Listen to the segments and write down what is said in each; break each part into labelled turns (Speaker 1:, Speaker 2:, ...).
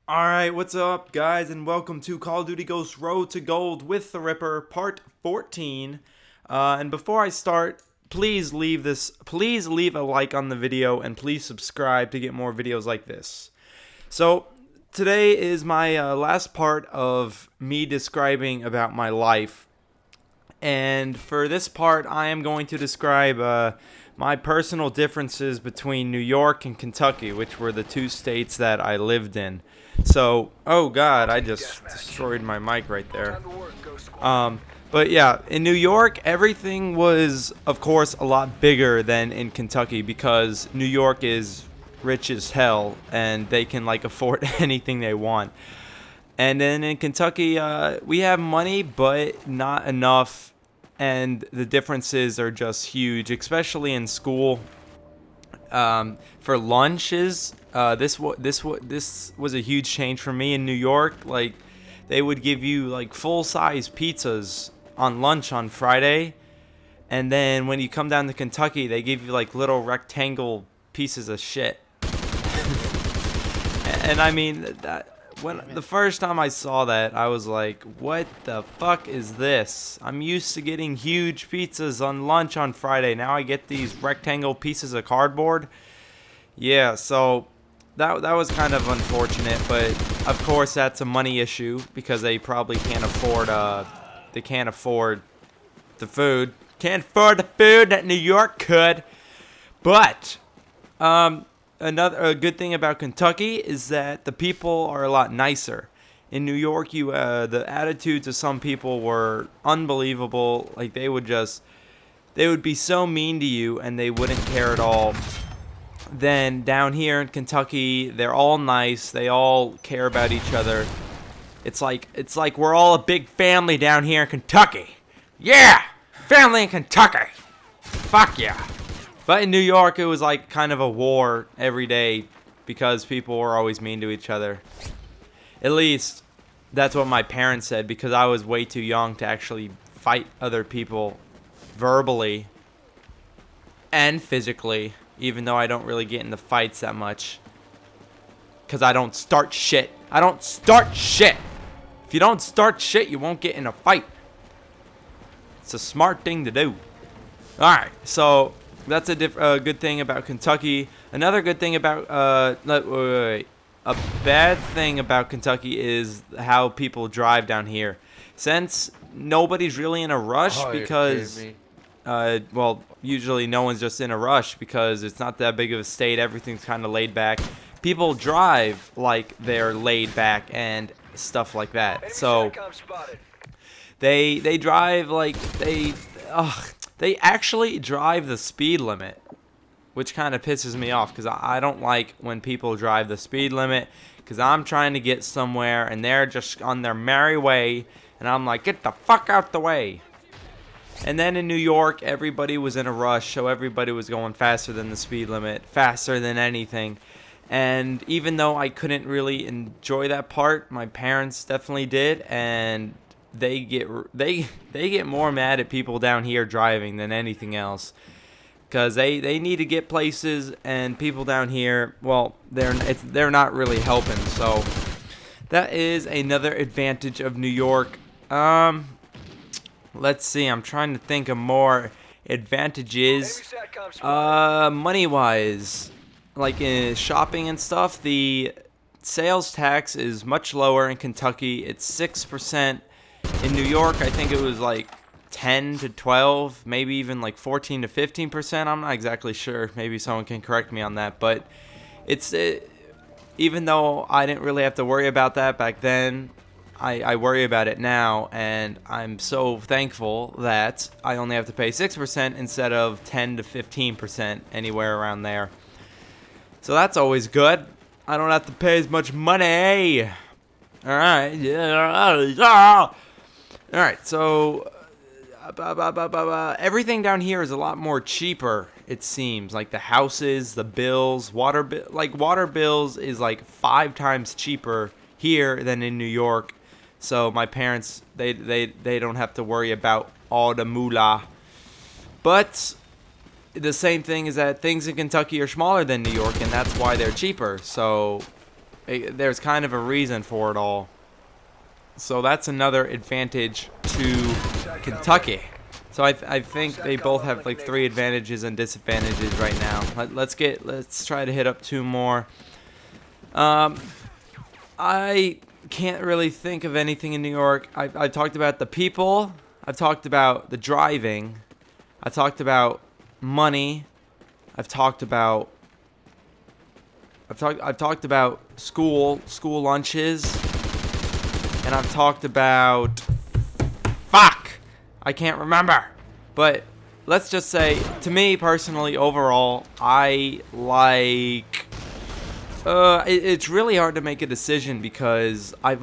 Speaker 1: Alright, what's up, guys, and welcome to Call of Duty Ghosts Road to Gold with the Ripper, Part 14. And before I start, please leave a like on the video, and please subscribe to get more videos like this. So, today is my last part of me describing about my life. And for this part, I am going to describe my personal differences between New York and Kentucky, which were the two states that I lived in. So, oh god, I just destroyed my mic right there. But yeah, in New York, everything was, of course, a lot bigger than in Kentucky because New York is rich as hell and they can like afford anything they want. And then in Kentucky, we have money, but not enough, and the differences are just huge, especially in school. For lunches, this was a huge change for me in New York. Like, they would give you like full-size pizzas on lunch on Friday, and then when you come down to Kentucky, they give you like little rectangle pieces of shit. And I mean that. When the first time I saw that, I was like, what the fuck is this? I'm used to getting huge pizzas on lunch on Friday. Now I get these rectangle pieces of cardboard. Yeah, so that was kind of unfortunate, but of course that's a money issue because they probably can't afford the food. Can't afford the food that New York could. But a good thing about Kentucky is that the people are a lot nicer. In New York, the attitudes of some people were unbelievable. Like, they would be so mean to you and they wouldn't care at all. Then down here in Kentucky, they're all nice. They all care about each other. It's like we're all a big family down here in Kentucky. Yeah, family in Kentucky. Fuck yeah. But in New York, it was like kind of a war every day because people were always mean to each other. At least, that's what my parents said, because I was way too young to actually fight other people verbally and physically, even though I don't really get into fights that much. Because I don't start shit. I don't start shit! If you don't start shit, you won't get in a fight. It's a smart thing to do. Alright, so that's a good thing about Kentucky. Another good thing about a bad thing about Kentucky is how people drive down here. Since nobody's really in a rush because well, usually no one's just in a rush because it's not that big of a state. Everything's kind of laid back. People drive like they're laid back and stuff like that. So they drive like they actually drive the speed limit, which kind of pisses me off because I don't like when people drive the speed limit because I'm trying to get somewhere and they're just on their merry way and I'm like, get the fuck out the way. And then in New York, everybody was in a rush, so everybody was going faster than the speed limit, faster than anything. And even though I couldn't really enjoy that part, my parents definitely did, and they get more mad at people down here driving than anything else, because they need to get places, and people down here, well, they're not really helping. So that is another advantage of New York. Let's see, I'm trying to think of more advantages. Money wise, like in shopping and stuff, the sales tax is much lower in Kentucky. It's 6%. In New York, I think it was like 10 to 12, maybe even like 14 to 15%. I'm not exactly sure. Maybe someone can correct me on that. But even though I didn't really have to worry about that back then, I worry about it now. And I'm so thankful that I only have to pay 6% instead of 10 to 15%, anywhere around there. So that's always good. I don't have to pay as much money. Alright. Yeah. Alright, so everything down here is a lot more cheaper, it seems. Like the houses, the bills, water bills is like 5 times cheaper here than in New York. So my parents, they don't have to worry about all the moolah. But the same thing is that things in Kentucky are smaller than New York, and that's why they're cheaper. So there's kind of a reason for it all. So that's another advantage to Kentucky. So I think they both have like 3 advantages and disadvantages right now. Let's try to hit up 2 more. I can't really think of anything in New York. I've talked about the people. I've talked about the driving. I've talked about money. I've talked about school lunches, and I've talked about I can't remember. But let's just say, to me personally, overall, I like. It's really hard to make a decision because I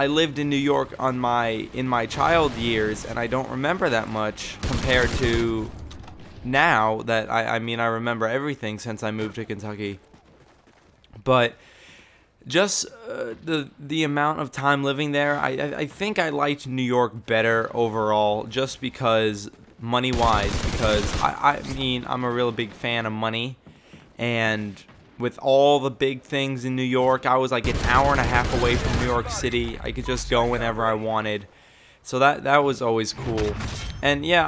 Speaker 1: lived in New York in my child years, and I don't remember that much compared to now that I remember everything since I moved to Kentucky. But just the amount of time living there, I think I liked New York better overall, just because money-wise, because I'm a real big fan of money, and with all the big things in New York, I was like an hour and a half away from New York City. I could just go whenever I wanted, so that was always cool. And yeah,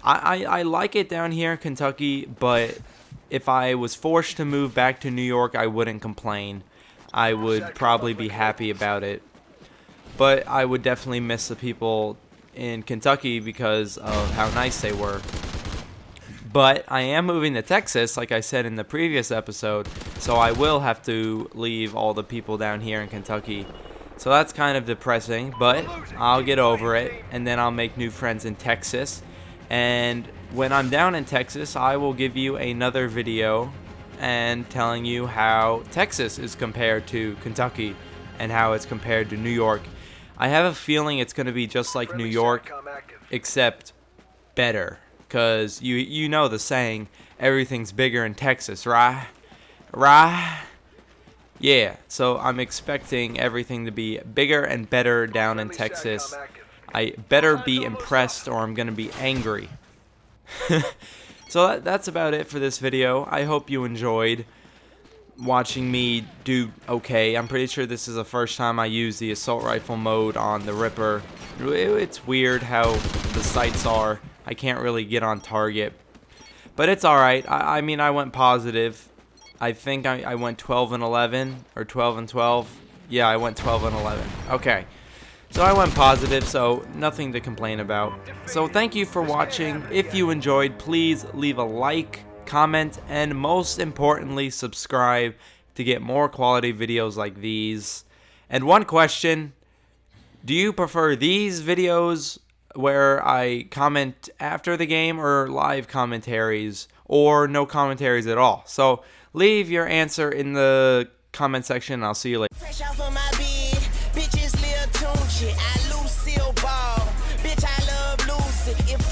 Speaker 1: I like it down here in Kentucky, but if I was forced to move back to New York, I wouldn't complain. I would probably be happy about it. But I would definitely miss the people in Kentucky because of how nice they were. But I am moving to Texas, like I said in the previous episode, so I will have to leave all the people down here in Kentucky. So that's kind of depressing, but I'll get over it, and then I'll make new friends in Texas. And when I'm down in Texas, I will give you another video and telling you how Texas is compared to Kentucky and how it's compared to New York. I have a feeling it's going to be just like New York, except better. Because you know the saying, everything's bigger in Texas, right? Right? Yeah, so I'm expecting everything to be bigger and better down in Texas. I better be impressed or I'm going to be angry. So that's about it for this video. I hope you enjoyed watching me do okay. I'm pretty sure this is the first time I use the assault rifle mode on the Ripper. It's weird how the sights are. I can't really get on target. But it's alright. I went positive. I think I went 12 and 11 or 12 and 12. Yeah, I went 12 and 11. Okay. So I went positive, so nothing to complain about. So thank you for watching. If you enjoyed, please leave a like, comment, and most importantly, subscribe to get more quality videos like these. And one question, do you prefer these videos where I comment after the game or live commentaries or no commentaries at all? So leave your answer in the comment section and I'll see you later.
Speaker 2: Bitches live tune shit. I Lucille Ball. Bitch, I love Lucy. If